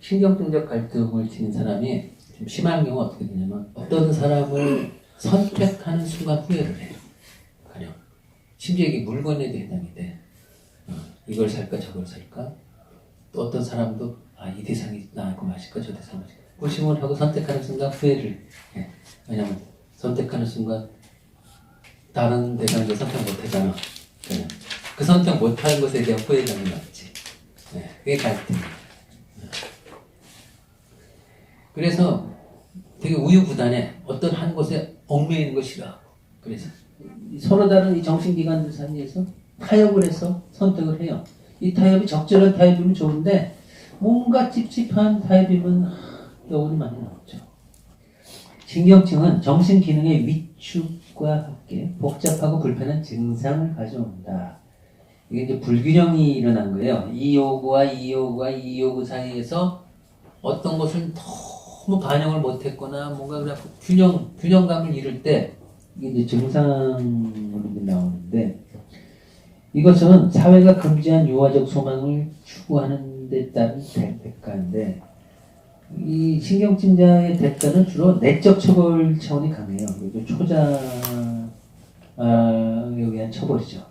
신경증적 갈등을 지닌 사람이 좀 심한 경우 어떻게 되냐면 어떤 사람을 선택하는 순간 후회를 해요. 가령 심지어 이게 물건에도 해당이 돼. 이걸 살까 저걸 살까? 또 어떤 사람도 이 대상이 나을 맛일까 저 대상 맛일까? 고심을 하고 선택하는 순간 후회를 해. 왜냐면 선택하는 순간 다른 대상을 선택 못하잖아. 그 선택 못하는 것에 대한 후회감이 남지. 그게 갈등이에요. 그래서 되게 우유부단해. 어떤 한 곳에 얽매이는 거 싫어하고. 그래서 서로 다른 이 정신기관들 사이에서 타협을 해서 선택을 해요. 이 타협이 적절한 타협이면 좋은데 뭔가 찝찝한 타협이면 여운이 많이 나오죠. 신경증은 정신기능의 위축과 함께 복잡하고 불편한 증상을 가져온다. 이게 이제 불균형이 일어난 거예요. 이 요구와 이 요구와 이 요구 사이에서 어떤 것을 너무 반영을 못했거나 뭔가 그래갖고 균형감을 잃을 때 이게 이제 증상으로 나오는데 이것은 사회가 금지한 유아적 소망을 추구하는 데 따른 대가인데 이 신경증자의 대가는 주로 내적 처벌 차원이 강해요. 그리고 초자에 의한 처벌이죠.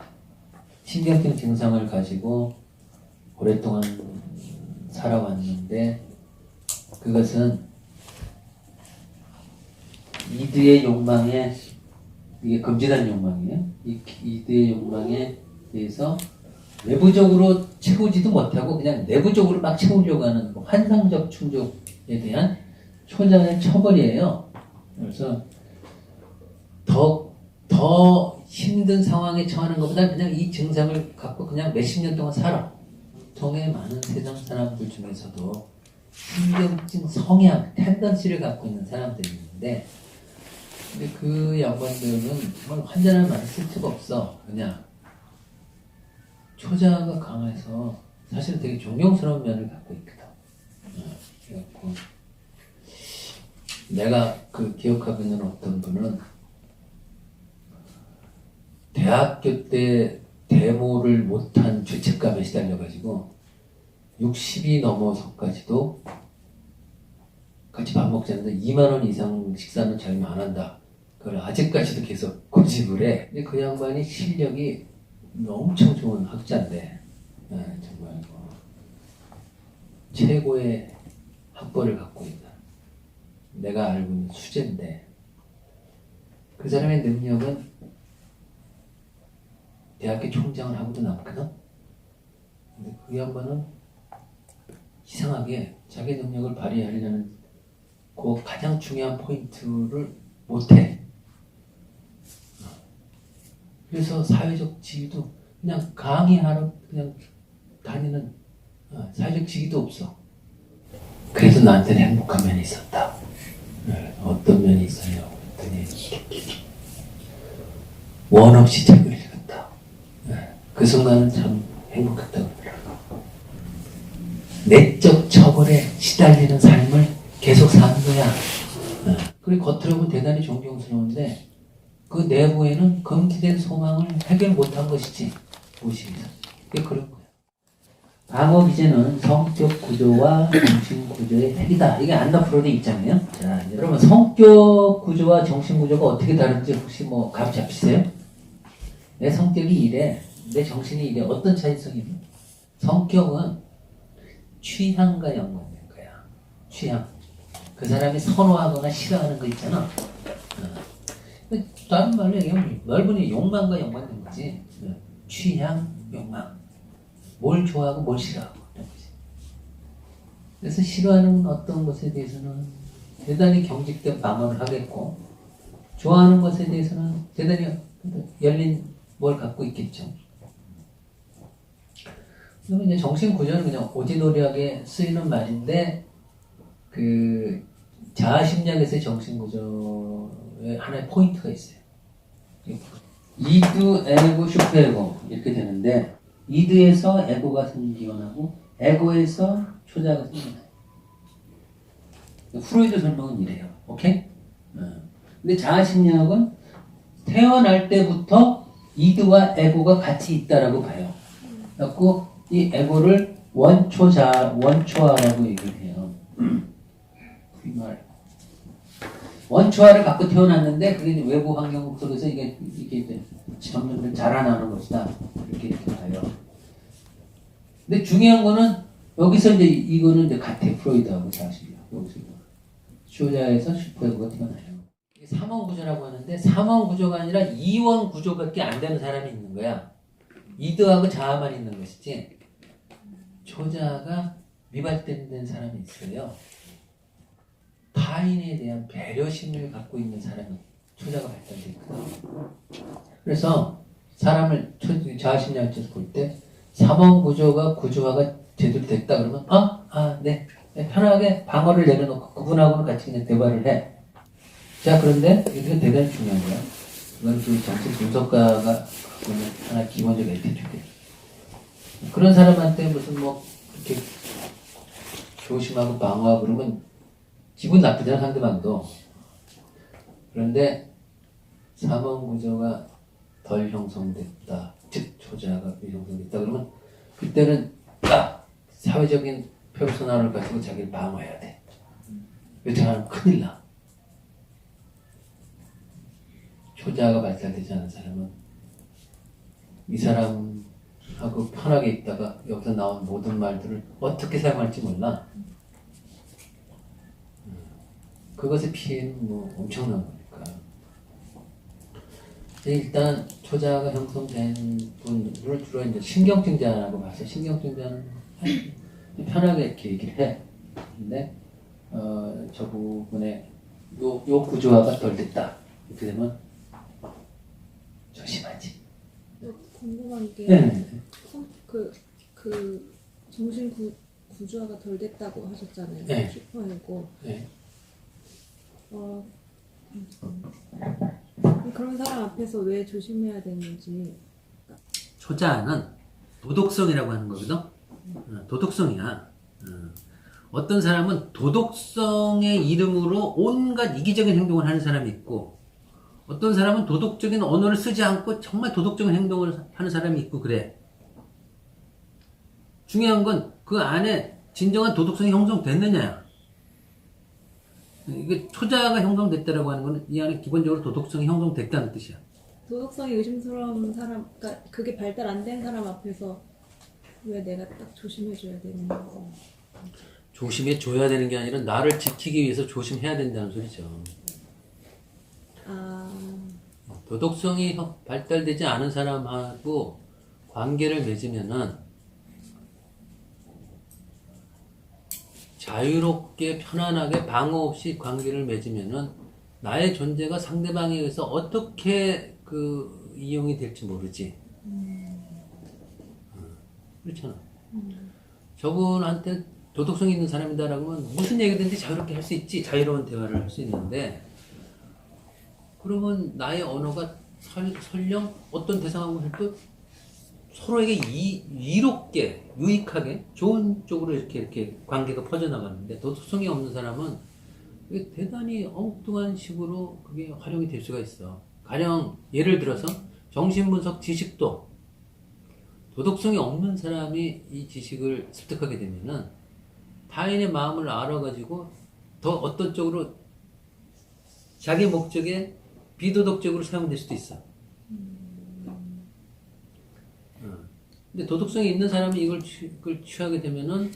신경증 증상을 가지고 오랫동안 살아왔는데 그것은 이드의 욕망에 이게 금지된 욕망이에요. 이드의 욕망에 대해서 외부적으로 채우지도 못하고 그냥 내부적으로 막 채우려고 하는 환상적 충족에 대한 초자의 처벌이에요. 그래서 더 힘든 상황에 처하는 것보다 그냥 이 증상을 갖고 그냥 몇십 년 동안 살아. 보통의 많은 세상 사람들 중에서도 신경증 성향, 텐던시를 갖고 있는 사람들이 있는데 근데 그 양반들은 정말 환자를 많이 쓸 수가 없어. 그냥 초자가 강해서 사실 되게 존경스러운 면을 갖고 있거든. 그래갖고 내가 그 기억하고 있는 어떤 분은 대학교 때 데모를 못한 죄책감에 시달려가지고 60이 넘어서까지도 같이 밥 먹자는데 2만 원 이상 식사는 자기는 안 한다. 그걸 아직까지도 계속 고집을 해. 근데 그 양반이 실력이 엄청 좋은 학자인데 정말 최고의 학벌을 갖고 있는 내가 알고 있는 수재인데 그 사람의 능력은 대학교 총장을 하고도 남거든. 근데 그 양반은 이상하게 자기 능력을 발휘하려는 그 가장 중요한 포인트를 못해. 그래서 사회적 지위도 그냥 강의하러 그냥 다니는 사회적 지위도 없어. 그래도 나한테는 행복한 면이 있었다. 어떤 면이 있었냐고 했더니 원 없이 책을 읽었다. 그 순간은 참 행복했다고 그러더라고. 내적 처벌에 시달리는 삶을 계속 사는 거야. 그리고 겉으로는 대단히 존경스러운데 그 내부에는 금지된 소망을 해결 못한 것이지. 무엇이겠어. 그게 그런 거야. 방어 기제는 성격 구조와 정신 구조의 핵이다. 이게 안나 프로이드 입장이에요. 자, 여러분 성격 구조와 정신 구조가 어떻게 다른지 혹시 감 잡히세요? 내 성격이 이래, 내 정신이 이래. 어떤 차이성이 있는? 성격은 취향과 연관된 거야. 취향. 그 사람이 선호하거나 싫어하는 거 있잖아. 다른 말로 얘기하면 넓은이 욕망과 연관된 거지. 취향, 욕망. 뭘 좋아하고 뭘 싫어하고. 그래서 싫어하는 어떤 것에 대해서는 대단히 경직된 방어를 하겠고 좋아하는 것에 대해서는 대단히 열린 뭘 갖고 있겠죠. 그러면 이제 정신구조는 그냥 오지노리하게 쓰이는 말인데 그 자아심리학에서의 정신구조에 하나의 포인트가 있어요. 이드, 에고, 슈퍼에고 이렇게 되는데 이드에서 에고가 생기거나고 에고에서 초자가 생겨나요. 프로이드 설명은 이래요. 오케이? 근데 자아심리학은 태어날 때부터 이드와 에고가 같이 있다라고 봐요. 그래서 이 에고를 원초자라고 얘기를 해요. 말. 원초화를 갖고 태어났는데 그게 이제 외부 환경 속에서 이게 점점 자라나는 것이다. 이렇게 봐요. 근데 중요한 거는 여기서 이제 이거는 이제 같아 프로이드하고 사실이야. 여기서 쇼자에서 슈퍼에고가 태어나요. 이게 3원 구조라고 하는데 3원 구조가 아니라 2원 구조밖에 안 되는 사람이 있는 거야. 이드하고 자아만 있는 것이지. 초자가 미발달된 사람이 있어요. 타인에 대한 배려심을 갖고 있는 사람이 초자가 발달되어 있거든. 그래서 사람을 자아심리학에서 볼 때 3원 구조가 구조화가 제대로 됐다 그러면 네. 편하게 방어를 내려놓고 그분하고는 같이 그냥 대화를 해. 자, 그런데 이게 대단히 중요한 거야. 이건 그 정신 분석가가 보는 하나 기본적 에티튜드. 그런 사람한테 무슨 이렇게 조심하고 방어하고 그러면 기분 나쁘잖아, 상대방도. 그런데 3원 구조가 덜 형성됐다. 즉, 초자가 형성됐다. 그러면 그때는 딱 사회적인 페르소나를 가지고 자기를 방어해야 돼. 왜냐하면 큰일 나. 초자가 발달되지 않은 사람은 이 사람하고 편하게 있다가 여기서 나온 모든 말들을 어떻게 사용할지 몰라. 그것의 피해는 엄청난 거니까. 일단 초자가 형성된 분을 주로 이제 신경증자라고 봐서 신경증자는 편하게 이렇게 얘기를 해. 근데 저 부분에 요 구조화가 덜 됐다. 이렇게 되면 조심하지. 궁금한 게 네. 그 정신 구조화가 덜 됐다고 하셨잖아요. 네. 슈퍼이고. 네. 그런 사람 앞에서 왜 조심해야 되는지. 초자는 도덕성이라고 하는 거거든. 도덕성이야. 어떤 사람은 도덕성의 이름으로 온갖 이기적인 행동을 하는 사람이 있고, 어떤 사람은 도덕적인 언어를 쓰지 않고 정말 도덕적인 행동을 하는 사람이 있고 그래. 중요한 건 그 안에 진정한 도덕성이 형성됐느냐야. 이게 초자가 형성됐다라고 하는 거는 이 안에 기본적으로 도덕성이 형성됐다는 뜻이야. 도덕성이 의심스러운 사람, 그러니까 그게 발달 안 된 사람 앞에서 왜 내가 딱 조심해줘야 되는 거지? 조심해줘야 되는 게 아니라 나를 지키기 위해서 조심해야 된다는 소리죠. 도덕성이 발달되지 않은 사람하고 관계를 맺으면은 자유롭게 편안하게 방어 없이 관계를 맺으면은 나의 존재가 상대방에 의해서 어떻게 이용이 될지 모르지. 그렇잖아. 저분한테 도덕성 있는 사람이다라고 하면 무슨 얘기든지 자유롭게 할 수 있지. 자유로운 대화를 할 수 있는데, 그러면 나의 언어가 설령 어떤 대상하고 해도 서로에게 이롭게, 유익하게, 좋은 쪽으로 이렇게 관계가 퍼져나가는데, 도덕성이 없는 사람은 그게 대단히 엉뚱한 식으로 그게 활용이 될 수가 있어. 가령 예를 들어서 정신분석 지식도 도덕성이 없는 사람이 이 지식을 습득하게 되면은 타인의 마음을 알아가지고 더 어떤 쪽으로 자기 목적에 비도덕적으로 사용될 수도 있어. 근데 도덕성이 있는 사람이 이걸 취하게 되면은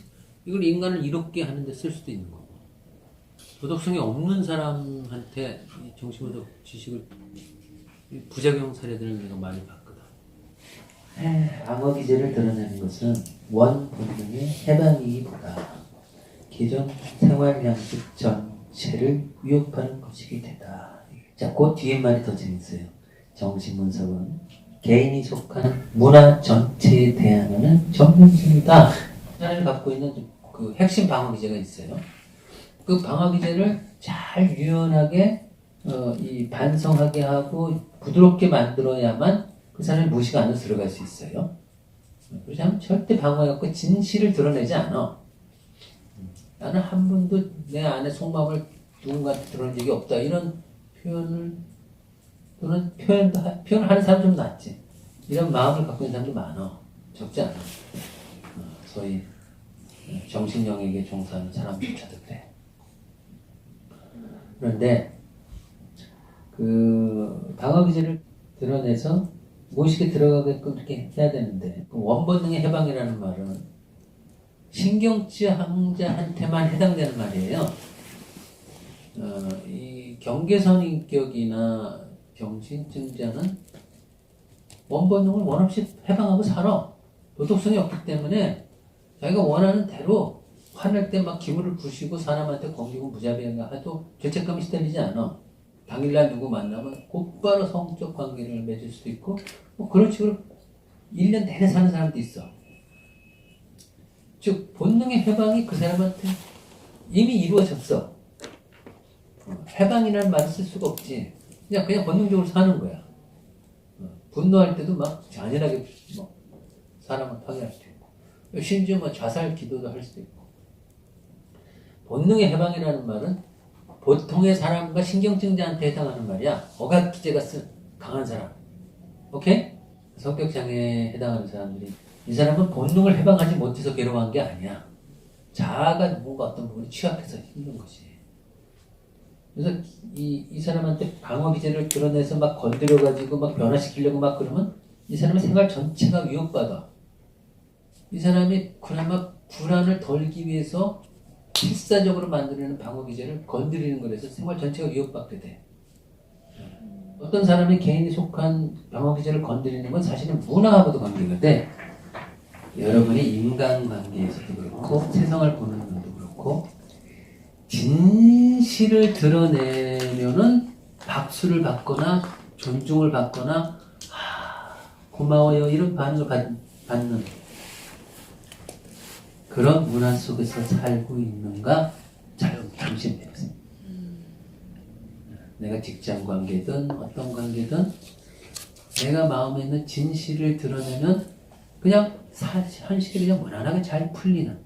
이걸 인간을 이롭게 하는데 쓸 수도 있는 거고. 도덕성이 없는 사람한테 이 정신분석 지식을 부작용 사례들을 내가 많이 봤거든. 방어 기제를 드러내는 것은 원 본능의 해방이기보다 기존 생활 양식 전체를 위협하는 것이기 되다. 자, 그 뒤에 말이 더 재밌어요. 정신분석은 개인이 속한 문화 전체에 대항하는 전문성이다. 하나를 갖고 있는 그 핵심 방어 기제가 있어요. 그 방어 기제를 잘 유연하게 이 반성하게 하고 부드럽게 만들어야만 그 사람이 무의식 안으로 들어갈 수 있어요. 그렇지 않으면 절대 방어해갖고 진실을 드러내지 않아. 나는 한 번도 내 안에 속마음을 누군가한테 드러낸 적이 없다. 이런 표현을 또는 표현을 하는 사람 좀 낫지. 이런 마음을 갖고 있는 사람도 많아. 적지 않아. 소위 정신영역에 종사하는 사람조차도 그래. 그런데 그 방어기제를 드러내서 무의식에 들어가게끔 이렇게 해야 되는데 그 원본능의 해방이라는 말은 신경증자한테만 해당되는 말이에요. 이 경계선 인격이나 정신증자는 원본능을 원없이 해방하고 살아. 도덕성이 없기 때문에 자기가 원하는 대로 화낼 때 막 기분을 부시고 사람한테 공기고 무자비한가 해도 죄책감이 시달리지 않아. 당일날 누구 만나면 곧바로 성적 관계를 맺을 수도 있고 뭐 그런 식으로 1년 내내 사는 사람도 있어. 즉 본능의 해방이 그 사람한테 이미 이루어졌어. 해방이라는 말을 쓸 수가 없지. 그냥 본능적으로 사는 거야. 분노할 때도 막 잔인하게 뭐 사람을 파괴할 수도 있고 심지어 뭐 자살 기도도 할 수도 있고. 본능의 해방이라는 말은 보통의 사람과 신경증자한테 해당하는 말이야. 억압기제가 쓴 강한 사람. 오케이? 성격장애에 해당하는 사람들이 이 사람은 본능을 해방하지 못해서 괴로워한 게 아니야. 자아가 뭔가 어떤 부분이 취약해서 힘든 것이. 그래서 이 사람한테 방어기제를 드러내서 막 건드려가지고 막 변화시키려고 막 그러면 이 사람의 생활 전체가 위협받아. 이 사람이 그나마 불안을 덜기 위해서 필사적으로 만들어내는 방어기제를 건드리는 거라서 생활 전체가 위협받게 돼. 어떤 사람이 개인이 속한 방어기제를 건드리는 건 사실은 문화하고도 관계가 돼. 여러분이 인간관계에서도 그렇고 세상을 보는 눈도 그렇고 진실을 드러내면은 박수를 받거나 존중을 받거나 고마워요 이런 반응을 받는 그런 문화 속에서 살고 있는가 잘 조심해보세요. 내가 직장 관계든 어떤 관계든 내가 마음에 있는 진실을 드러내면 그냥 현실이 그냥 무난하게 잘 풀리는.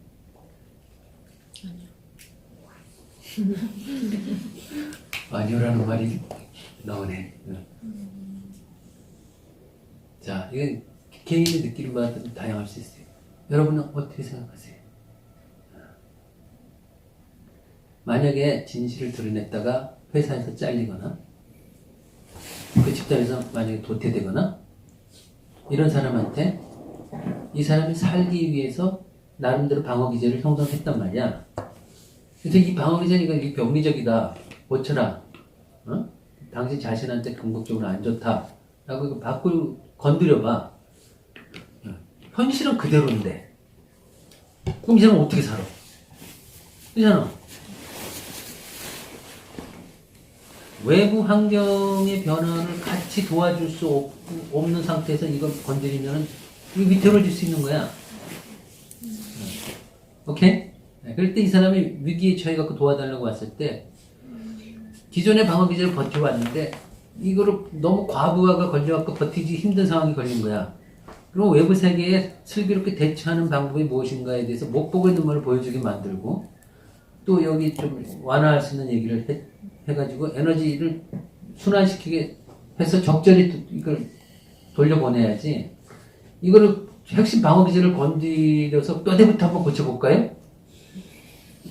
아니요라는 말이 나오네. 자, 이건 개인의 느낌마다 다양할 수 있어요. 여러분은 어떻게 생각하세요? 만약에 진실을 드러냈다가 회사에서 잘리거나 그 집단에서 만약에 도태되거나 이런 사람한테 이 사람이 살기 위해서 나름대로 방어기제를 형성했단 말이야. 그래서 이 방어기제는 이 병리적이다. 고쳐라. 당신 자신한테 궁극적으로 안 좋다. 라고 밖으로 건드려봐. 현실은 그대로인데. 그럼 이 사람은 어떻게 살아? 그렇잖아. 외부 환경의 변화를 같이 도와줄 수 없는 상태에서 이걸 건드리면 이거 위태로워질 수 있는 거야. 오케이? 그럴 때 이 사람이 위기에 처해갖고 도와달라고 왔을 때 기존의 방어기제를 버텨왔는데 이거를 너무 과부하가 걸려갖고 버티기 힘든 상황이 걸린 거야. 그럼 외부 세계에 슬기롭게 대처하는 방법이 무엇인가에 대해서 못 보고 있는 걸 보여주게 만들고 또 여기 좀 완화할 수 있는 얘기를 해가지고 에너지를 순환시키게 해서 적절히 이걸 돌려보내야지. 이거를 핵심 방어기제를 건드려서 뼈대부터 한번 고쳐볼까요?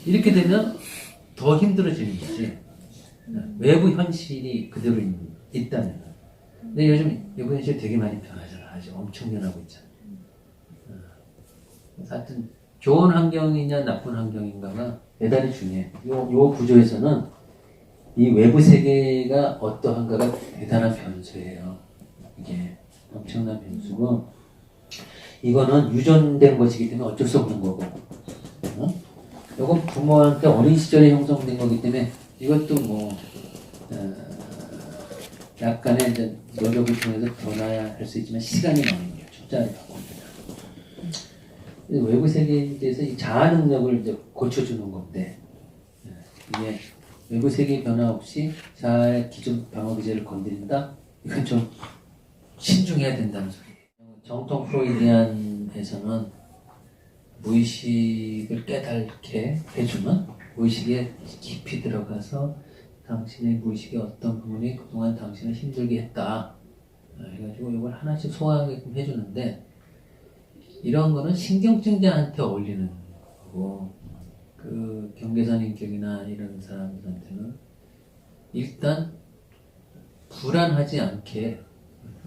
이렇게 되면 더 힘들어지는 거지. 외부 현실이 그대로 있다면. 근데 요즘 외부 현실이 되게 많이 변하잖아. 아주 엄청 변하고 있잖아. 하여튼 좋은 환경이냐 나쁜 환경인가가 대단히 중요해. 요 구조에서는 이 외부 세계가 어떠한가가 대단한 변수예요. 이게 엄청난 변수고 이거는 유전된 것이기 때문에 어쩔 수 없는 거고 이건 부모한테 어린 시절에 형성된 거기 때문에 이것도 뭐 약간의 이제 노력을 통해서 변화할 수 있지만 시간이 많은 거예요. 숫자를 바꿉니다. 외부 세계에 대해서 이 자아 능력을 이제 고쳐주는 건데 이게 외부 세계의 변화 없이 자아의 기존 방어기제를 건드린다? 이건 좀 신중해야 된다는 소리예요. 정통 프로이디안에서는 무의식을 깨닫게 해주면 무의식에 깊이 들어가서 당신의 무의식의 어떤 부분이 그동안 당신을 힘들게 했다. 해가지고 이걸 하나씩 소화하게끔 해주는데 이런 거는 신경증자한테 어울리는 가지고 그 경계선 인격이나 이런 사람들한테는 일단 불안하지 않게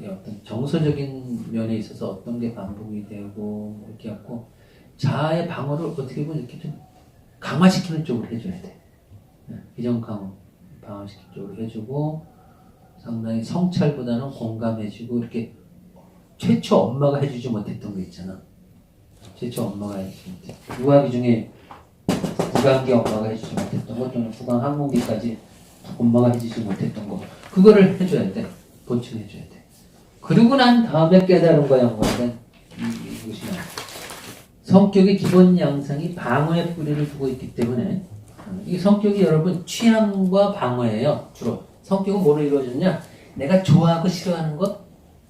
어떤 정서적인 면에 있어서 어떤 게 반복이 되고 이렇게 하고 자아의 방어를 어떻게 보면 이렇게 좀 강화시키는 쪽으로 해줘야 돼. 비정 강화시키는 쪽으로 해주고 상당히 성찰보다는 공감해주고 이렇게 최초 엄마가 해주지 못했던 거 있잖아. 최초 엄마가 해주지 못했던 유아기 중에 구강기 엄마가 해주지 못했던 거 또는 구강 항문기까지 엄마가 해주지 못했던 거 그거를 해줘야 돼. 보충해줘야 돼. 그리고 난 다음에 깨달음과 연관된 이것이 나와. 성격의 기본 양상이 방어의 뿌리를 두고 있기 때문에 이 성격이 여러분 취향과 방어예요. 주로 성격은 뭐로 이루어졌냐? 내가 좋아하고 싫어하는 것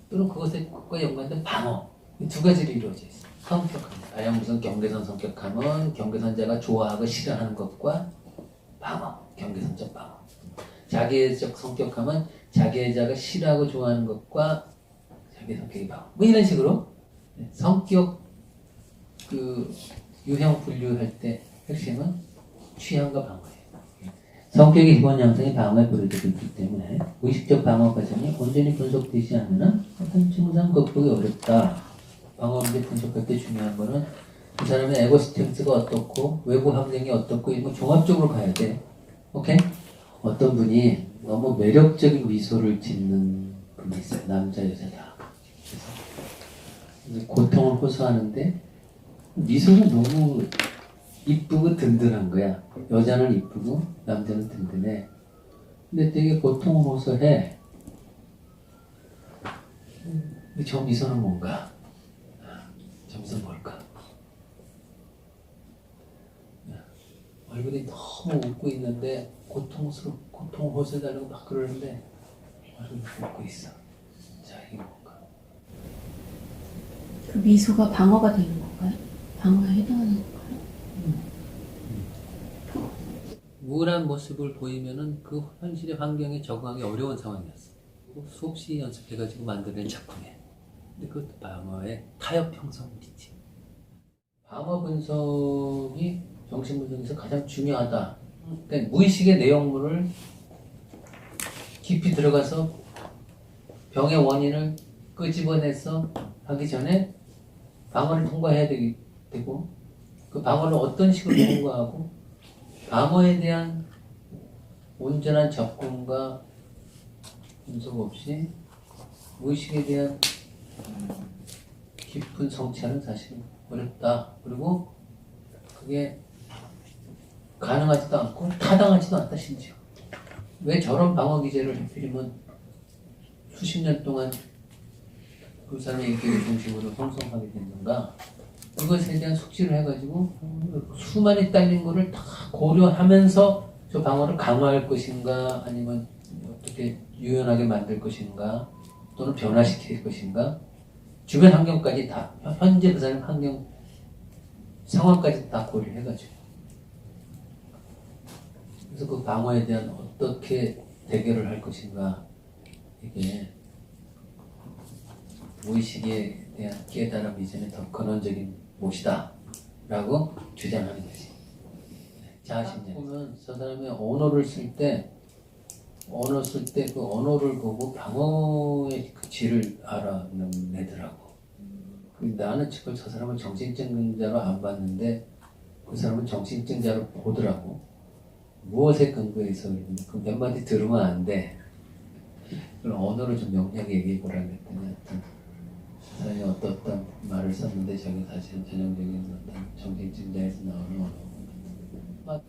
또는 그것과 연관된 방어 이 두 가지로 이루어져 있어. 성격함. 가령 무슨 경계선 성격함은 경계선자가 좋아하고 싫어하는 것과 방어, 경계선적 방어. 자기애적 성격함은 자기애자가 싫어하고 좋아하는 것과 자기 성격의 방어. 뭐 이런 식으로 성격 그 유형 분류할 때 핵심은 취향과 방어예요. 성격의 기본 양상이 방어에 뿌리되고 있기 때문에 의식적 방어 과정이 온전히 분석되지 않으면 어떤 증상 극복이 어렵다. 방어 문제 분석할 때 중요한 거는 그 사람의 에고 스탠스가 어떻고 외부 환경이 어떻고 이런 거 종합적으로 가야 돼. 오케이? 어떤 분이 너무 매력적인 미소를 짓는 분이 있어요. 남자 여자다. 그래서 고통을 호소하는데 미소는 너무 이쁘고 든든한 거야. 여자는 이쁘고 남자는 든든해. 근데 되게 고통을 호소해. 근데 저 미소는 뭔가? 저 미소는 뭘까? 얼굴이 너무 웃고 있는데 고통을 호소해달라고 막 그러는데 얼굴이 웃고 있어. 자, 이게 뭔가? 그 미소가 방어가 되는 건가요? 방어에 해당하는 건가요? 우울한 모습을 보이면은 그 현실의 환경에 적응하기 어려운 상황이었어. 수없이 연습해가지고 만들어낸 작품이에요. 근데 그것도 방어의 타협 형성이지. 방어 분석이 정신 분석에서 가장 중요하다. 그러니까 무의식의 내용물을 깊이 들어가서 병의 원인을 끄집어내서 하기 전에 방어를 통과해야 되고 그 방어를 어떤 식으로 통과하고 방어에 대한 온전한 접근과 분석 없이 무의식에 대한 깊은 성찰은 사실 어렵다. 그리고 그게 가능하지도 않고 타당하지도 않다 심지어. 왜 저런 방어 기제를 하필이면 수십 년 동안 그 사람의 인격을 중심으로 형성하게 됐는가? 그것에 대한 숙지를 해가지고 수많이 딸린 거를 다 고려하면서 저 방어를 강화할 것인가 아니면 어떻게 유연하게 만들 것인가 또는 변화시킬 것인가 주변 환경까지 다 현재 그 사람 환경 상황까지 다 고려해가지고 그래서 그 방어에 대한 어떻게 대결을 할 것인가 이게 무의식에 대한 깨달음 이전에 더 근원적인 못이다 라고 주장하는 거지. 자아심리 보면 저 사람이 언어를 쓸 때 그 언어를 보고 방어의 그 질을 알아내더라고. 나는 지금 저 사람을 정신증자로 안 봤는데 그 사람은 정신증자로 보더라고. 무엇에 근거해서 그 몇 마디 들으면 안 돼. 그럼 언어를 좀 명확하게 얘기해 보라고 했더니 하여튼 사람이 어떤 말을 썼는데 저게 사실은 전형적인 어떤 정신증자에서 나오는 언어.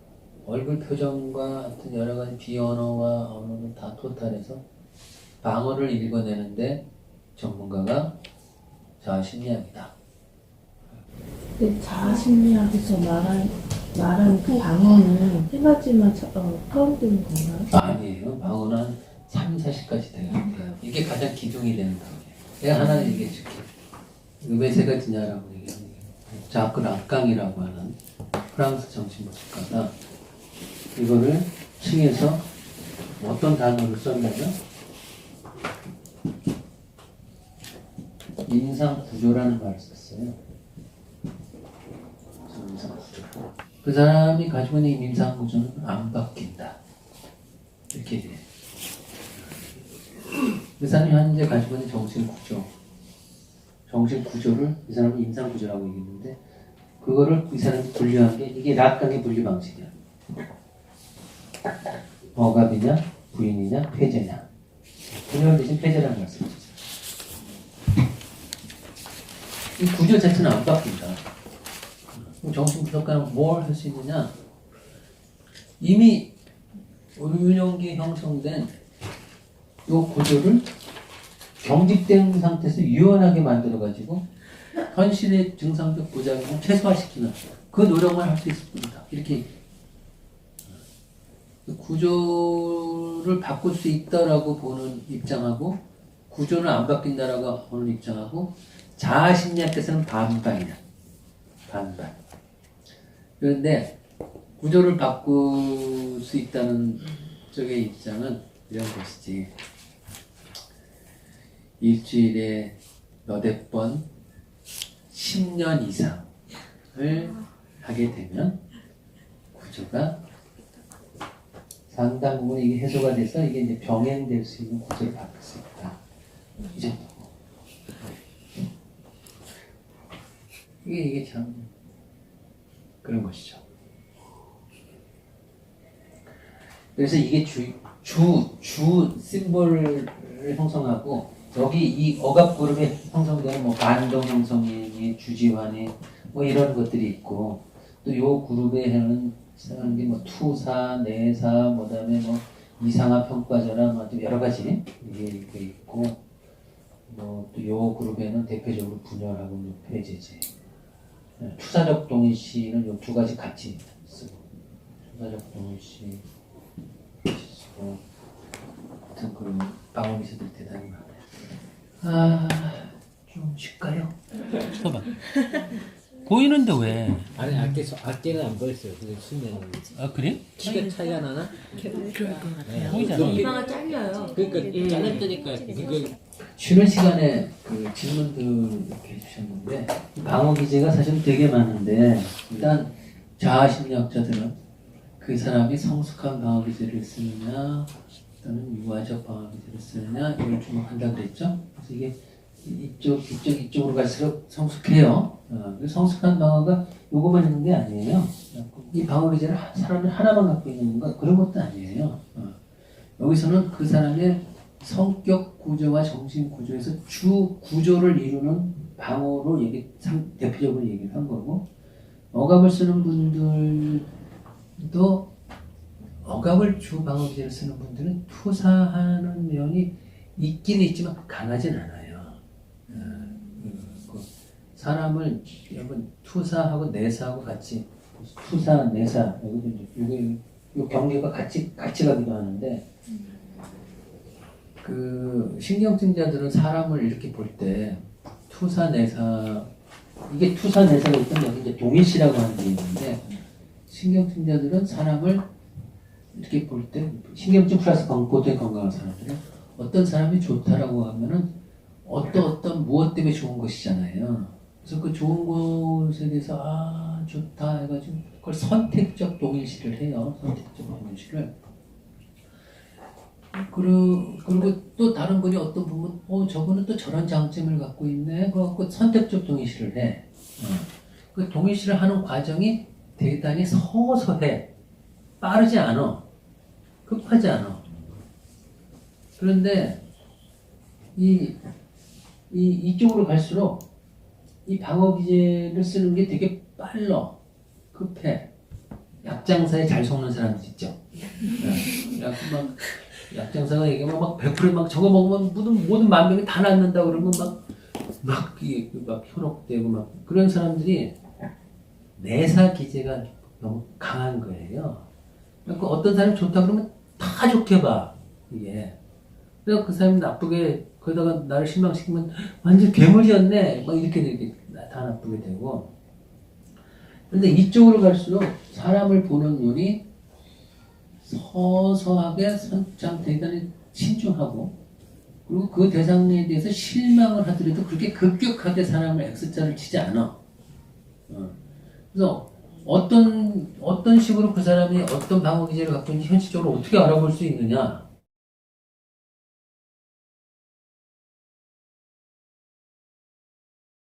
얼굴 표정과 하여튼 여러 가지 비언어와 언어를 다 토탈해서 방어를 읽어내는데 전문가가 자아심리학이다. 근데 자아심리학에서 말한 그 방어는 세 가지만 포함되는 건가요? 아니에요. 방어는 한 3, 40가지 돼요. 이게 가장 기둥이 되는 단계예요. 내가 하나는 얘기해 줄게. 이거 왜 세 가지냐라고 얘기하는 게 자크 락강이라고 하는 프랑스 정신분석가가 이거를 층에서 어떤 단어를 썼냐면 인상 구조라는 말을 썼어요. 인상 구조. 그 사람이 가지고 있는 임상 구조는 안 바뀐다. 이렇게 돼. 그 사람이 현재 가지고 있는 정신 구조를 이 사람은 임상 구조라고 얘기했는데 그거를 이 사람이 분류한 게 이게 락강의 분류 방식이야. 억압이냐, 부인이냐, 폐제냐. 분열 대신 폐제라는 말씀이죠. 이 구조 자체는 안 바뀐다. 정신분석가는 뭘 할 수 있느냐? 이미 유년기에 형성된 이 구조를 경직된 상태에서 유연하게 만들어가지고 현실의 증상적 부작용을 최소화시키는 그 노력만 할 수 있을 뿐이다. 이렇게 구조를 바꿀 수 있다라고 보는 입장하고 구조는 안 바뀐다라고 보는 입장하고 자아심리학에서는 반반이다. 반반. 그런데 구조를 바꿀 수 있다는 쪽의 입장은 이런 것이지. 일주일에 몇백 번 10년 이상을 하게 되면 구조가 상당 부분 이게 해소가 돼서 이게 이제 병행될 수 있는 구조를 바꿀 수 있다. 이 정도고. 이게 참 그런 것이죠. 그래서 이게 주 심볼을 형성하고 여기 이 억압 그룹에 형성되는 뭐 반동 형성이 주지환이 뭐 이런 것들이 있고 또 요 그룹에는 생각하는 게 뭐 투사, 내사, 뭐 다음에 뭐 이상화 평가자라 뭐 여러 가지 이게 있고 뭐 또 요 그룹에는 대표적으로 분열하고 폐제제. 투사적 동일시는 요 두 가지 같이 쓰고 투사적 동일시 쓰고 하여튼 그런 방어미서들이 대단히 많아요. 좀 쉴까요? 잠깐만 보이는데 왜? 아니 악기는 안 보였어요. 근데 수면 그래? 키가 차이가 나나? 네. 보이잖아. 이마가 잘려요. 그러니까 잘렸다니까 그거 쉬는 시간에 그 질문들 이렇게 해주셨는데 방어 기제가 사실 되게 많은데 일단 자아심리학자들은 그 사람이 성숙한 방어 기제를 쓰느냐 또는 유아적 방어 기제를 쓰느냐 이걸 주목한다 그랬죠. 그래서 이게 이쪽으로 갈수록 성숙해요. 성숙한 방어가 요거만 있는 게 아니에요. 이 방어 기제를 사람이 하나만 갖고 있는 건 그런 것도 아니에요. 여기서는 그 사람의 성격 구조와 정신 구조에서 주 구조를 이루는 방어로 대표적으로 얘기를 한 거고 억압을 쓰는 분들도 억압을 주 방어 기제를 쓰는 분들은 투사하는 면이 있긴 있지만 강하진 않아요. 사람을 여러분 투사하고 내사하고 같이 투사 내사 요 경계가 같이 가기도 하는데 그 신경증자들은 사람을 이렇게 볼 때 투사 내사 이게 투사 내사가 있던 여기 이제 동일시라고 하는 게 있는데 신경증자들은 사람을 이렇게 볼 때 신경증 플러스 보통 건강한 사람들은 어떤 사람이 좋다라고 하면은 어떤 무엇 때문에 좋은 것이잖아요. 그래서 그 좋은 것에 대해서 좋다 해가지고 그걸 선택적 동일시를 해요. 선택적 동일시를. 그리고 또 다른 분이 어떤 부분 저분은 또 저런 장점을 갖고 있네. 그래갖고 선택적 동일시를 해. 그 동일시를 하는 과정이 대단히 서서해. 빠르지 않아. 급하지 않아. 그런데 이쪽으로 갈수록 이 방어 기제를 쓰는 게 되게 빨라. 급해. 약장사에 잘 속는 사람들 있죠. 약장사가 얘기하면 막 100% 막 저거 먹으면 모든 만병이 다 낫는다 그러면 막 현혹되고 막 그런 사람들이 내사 기제가 너무 강한 거예요. 그러니까 어떤 사람이 좋다 그러면 다 좋게 봐. 이게. 그래서 그 사람이 나쁘게 거기다가 나를 실망시키면 완전 괴물이었네. 막 이렇게 다 나쁘게 되고. 그런데 이쪽으로 갈수록 사람을 보는 눈이 서서하게 대단히 신중하고 그리고 그 대상에 대해서 실망을 하더라도 그렇게 급격하게 사람을 X자를 치지 않아. 그래서 어떤 식으로 그 사람이 어떤 방어 기제를 갖고 있는지 현실적으로 어떻게 알아볼 수 있느냐?